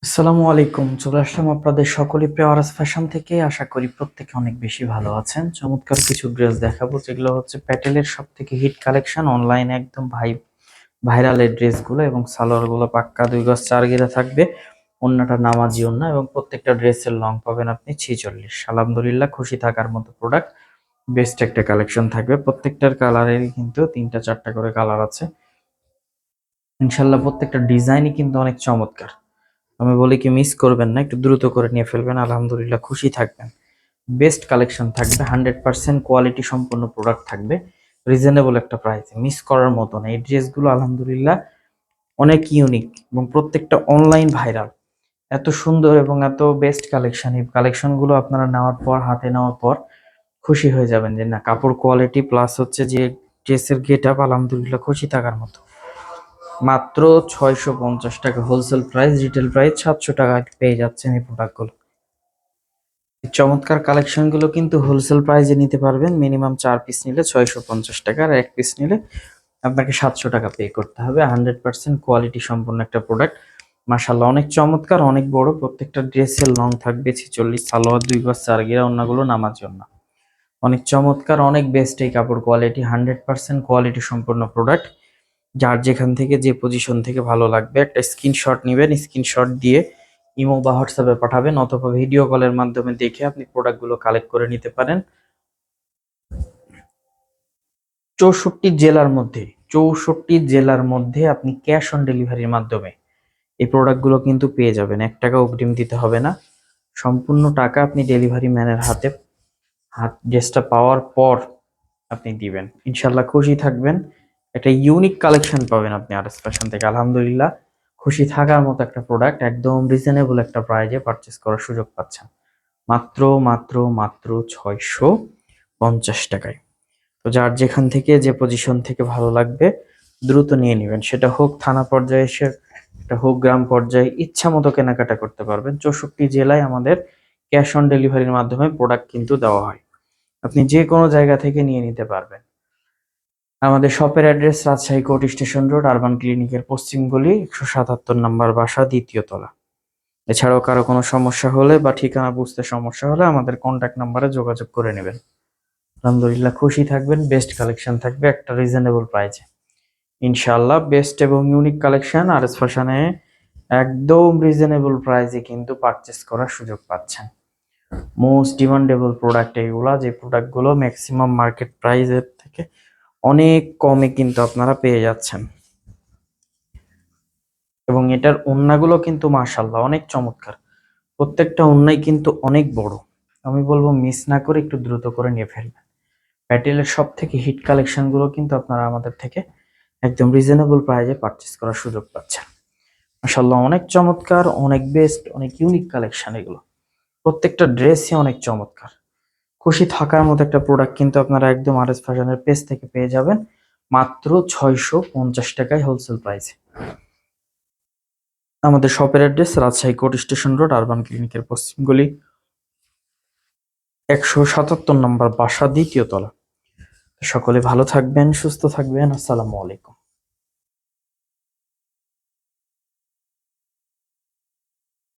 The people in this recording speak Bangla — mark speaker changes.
Speaker 1: আসসালামু আলাইকুম। চলে আসলাম আপনাদের সকলের প্রিয় আরাস ফ্যাশন থেকে। আশা করি প্রত্যেকে অনেক বেশি ভালো আছেন। চমৎকার কিছু ড্রেস দেখাবো যেগুলো হচ্ছে প্যাটেলের সব থেকে হিট কালেকশন, অনলাইনে একদম ভাইরাল এই ড্রেসগুলো, এবং সালোয়ারগুলো পাক্কা 2 গজ 4 গিরা থাকবে। ওন্নাটা নামাজি ওন্না, এবং প্রত্যেকটা ড্রেসের লং পাবেন আপনি 46। আলহামদুলিল্লাহ, খুশি থাকার মতো প্রোডাক্ট। বেস্ট একটা কালেকশন থাকবে। প্রত্যেকটার কালারেরই কিন্তু 3টা 4টা করে কালার আছে ইনশাল্লাহ। প্রত্যেকটা ডিজাইনই কিন্তু অনেক চমৎকার। আমি বলি কি, মিস করবেন না, একটু দ্রুত করে নিয়ে ফেলবেন। আলহামদুলিল্লাহ, খুশি থাকবেন। বেস্ট কালেকশন থাকবে, 100% কোয়ালিটি সম্পন্ন প্রোডাক্ট থাকবে, রিজনেবল একটা প্রাইসে, মিস করার মতো না। এই ড্রেসগুলো আলহামদুলিল্লাহ অনেক ইউনিক, এবং প্রত্যেকটা অনলাইন ভাইরাল। এত সুন্দর এবং এত বেস্ট কালেকশন, এই কালেকশনগুলো আপনারা নেওয়ার পর, হাতে নেওয়ার পর খুশি হয়ে যাবেন যে না, কাপড় কোয়ালিটি প্লাস হচ্ছে যে ড্রেসের গেট আপ, আলহামদুলিল্লাহ খুশি থাকার মতো। মাত্র 650 টাকা হোলসেল প্রাইস, রিটেল প্রাইস 700 টাকা পেয়ে যাচ্ছেন এই প্রোডাক্টগুলো। এই চমৎকার কালেকশনগুলো কিন্তু হোলসেল প্রাইসে নিতে পারবেন। মিনিমাম 4 পিস নিলে 650 টাকা, আর 1 পিস নিলে আপনাকে 700 টাকা পে করতে হবে। 100% কোয়ালিটি সম্পন্ন একটা প্রোডাক্ট। মাশাল্লাহ, অনেক চমৎকার, অনেক বড়। প্রত্যেকটা ড্রেসের লং থাকবে 46, সালোয়ার 2 গজ 4 গিরা, অন্যগুলো নামার জন্য। অনেক চমৎকার, অনেক বেস্ট এই কাপড় কোয়ালিটি, 100% কোয়ালিটি সম্পন্ন প্রোডাক্ট। যার যেখান থেকে যে পজিশন থেকে ভালো লাগবে একটা স্ক্রিনশট নেবেন, স্ক্রিনশট দিয়ে ইমো বা হোয়াটসঅ্যাপে পাঠাবেন, অথবা ভিডিও কলের মাধ্যমে দেখে আপনি প্রোডাক্টগুলো কালেক্ট করে নিতে পারেন। 64 জেলার মধ্যে আপনি ক্যাশ অন ডেলিভারির মাধ্যমে এই প্রোডাক্টগুলো কিন্তু পেয়ে যাবেন। 1 টাকা অগ্রিম দিতে হবে না, সম্পূর্ণ টাকা আপনি ডেলিভারি ম্যানের হাত ড্রেসটা পাওয়ার পর আপনি দিবেন। ইনশাল্লাহ খুশি থাকবেন। একটা ইউনিক কালেকশন পাবেন আপনি আরএস ফ্যাশন থেকে। আলহামদুলিল্লাহ, খুশি থাকার মতো একটা প্রোডাক্ট, একদম রিজনেবল একটা প্রাইজে পারচেস করার সুযোগ পাচ্ছেন। মাত্র মাত্র মাত্র 650 টাকায়। তো যার যেখান থেকে যে পজিশন থেকে ভালো লাগবে দ্রুত নিয়ে নেবেন। সেটা হোক থানা পর্যায়ে, সেটা হোক গ্রাম পর্যায়ে, ইচ্ছা মতো কেনাকাটা করতে পারবেন। 64 জেলায় আমাদের ক্যাশ অন ডেলিভারির মাধ্যমে প্রোডাক্ট কিন্তু দেওয়া হয়। আপনি যে কোনো জায়গা থেকে নিয়ে নিতে পারবেন। আমাদের শপের address Rajshahi court station road, urban ক্লিনিকের পশ্চিম গলি, 177 নম্বর বাসা, 2য় তলা। এছাড়াও কারো কোনো সমস্যা হলে বা ঠিকানা বুঝতে সমস্যা হলে আমাদের কন্ট্যাক্ট নাম্বারে যোগাযোগ করে নেবেন। আলহামদুলিল্লাহ, খুশি থাকবেন। বেস্ট কালেকশন থাকবে একটা রিজনেবল প্রাইসে ইনশাআল্লাহ। বেস্ট এবং ইউনিক কালেকশন আরএস ফ্যাশনে একদম রিজনেবল প্রাইসে কিন্তু পারচেস করার সুযোগ পাচ্ছেন। মোস্ট ডিমান্ডেবল প্রোডাক্ট এগুলা, যে প্রোডাক্টগুলো ম্যাক্সিমাম মার্কেট প্রাইসের থেকে অনেক কমে কিন্তু আপনারা পেয়ে যাচ্ছেন। এবং এটার ওড়নাগুলো কিন্তু মাশাআল্লাহ অনেক চমৎকার। প্রত্যেকটা ওড়নাই কিন্তু অনেক বড়। আমি বলবো মিস না করে একটু দ্রুত করে নিয়ে ফেলবেন। প্যাটেলের সব থেকে হিট কালেকশন গুলো কিন্তু আপনারা আমাদের থেকে একদম রিজনেবল প্রাইসে পারচেস করার সুযোগ পাচ্ছেন। মাশাআল্লাহ, অনেক চমৎকার, অনেক বেস্ট, অনেক ইউনিক কালেকশন এগুলো। প্রত্যেকটা ড্রেসই অনেক চমৎকার। খুশি থাকার মতো একটা প্রোডাক্ট কিন্তু আপনারা একদম আরএস ফ্যাশনের পেজ থেকে পেয়ে যাবেন মাত্র 650 টাকায় হোলসেল প্রাইসে। আমাদের শপের address Rajshahi court station road, urban ক্লিনিকের পশ্চিম গলি, 177 নম্বর বাসা, 2য় তলা। সকলে ভালো থাকবেন, সুস্থ থাকবেন। আসসালামু আলাইকুম।